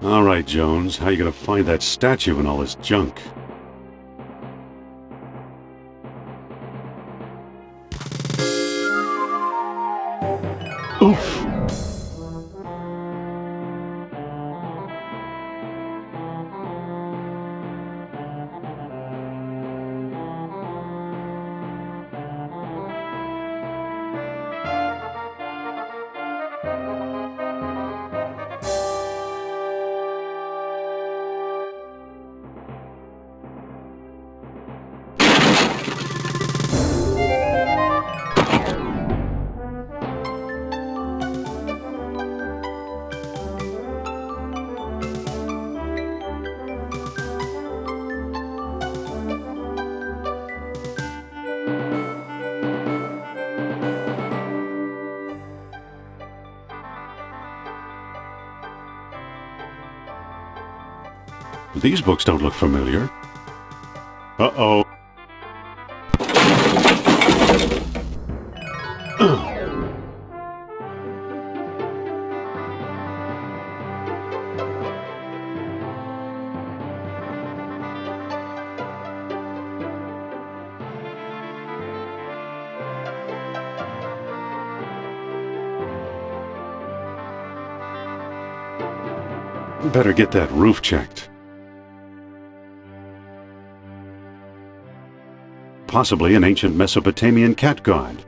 All right, Jones, how you gonna find that statue and all this junk? Oof! These books don't look familiar. Uh-oh. Better get that roof checked. Possibly an ancient Mesopotamian cat god.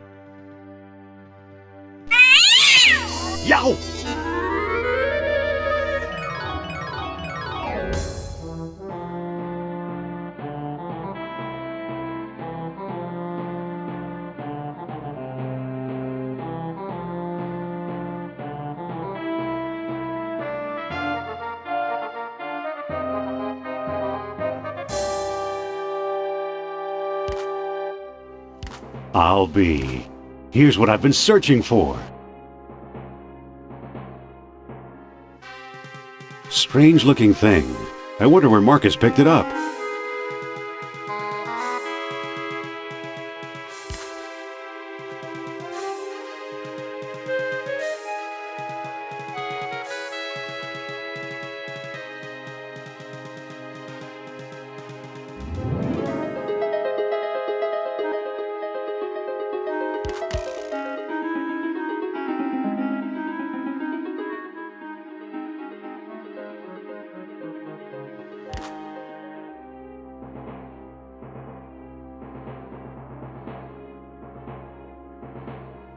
Yow! I'll be. Here's what I've been searching for. Strange-looking thing. I wonder where Marcus picked it up.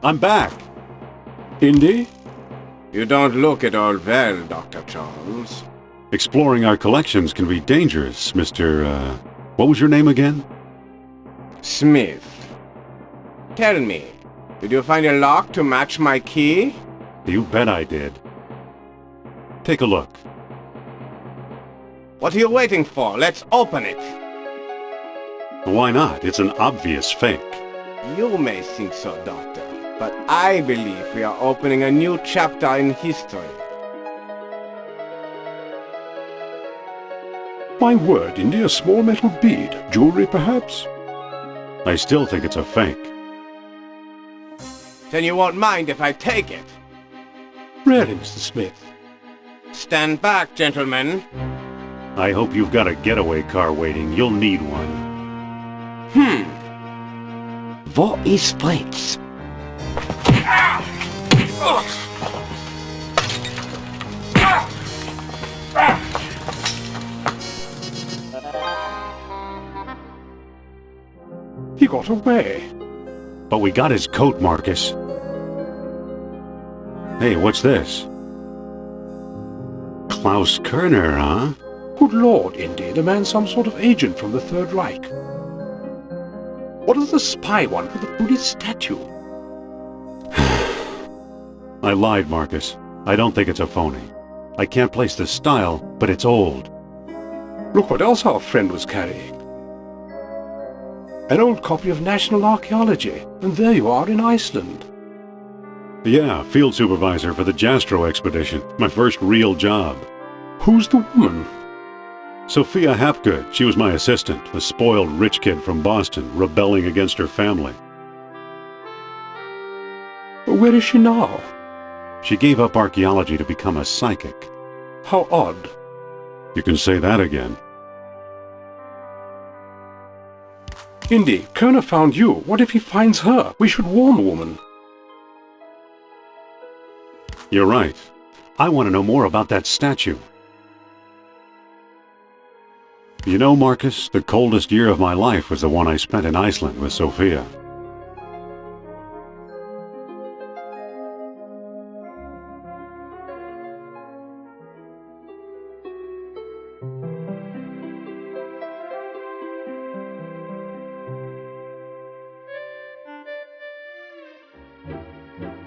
I'm back. Indy? You don't look at all well, Dr. Charles. Exploring our collections can be dangerous, Mr. What was your name again? Smith. Tell me, did you find a lock to match my key? You bet I did. Take a look. What are you waiting for? Let's open it. Why not? It's an obvious fake. You may think so, Doctor, but I believe we are opening a new chapter in history. My word, Indy, a small metal bead. Jewelry, perhaps? I still think it's a fake. Then you won't mind if I take it. Really, Mr. Smith? Stand back, gentlemen. I hope you've got a getaway car waiting. You'll need one. What is Fate? He got away. But we got his coat, Marcus. Hey, what's this? Klaus Kerner, huh? Good Lord, Indy, the man's some sort of agent from the Third Reich. What does the spy want with the Buddhist statue? I lied, Marcus. I don't think it's a phony. I can't place the style, but it's old. Look what else our friend was carrying. An old copy of National Archaeology, and there you are in Iceland. Yeah, field supervisor for the Jastro expedition. My first real job. Who's the woman? Sophia Hapgood. She was my assistant, a spoiled rich kid from Boston, rebelling against her family. Where is she now? She gave up archaeology to become a psychic. How odd. You can say that again. Indy, Kerner found you. What if he finds her? We should warn the woman. You're right. I want to know more about that statue. You know, Marcus, the coldest year of my life was the one I spent in Iceland with Sophia.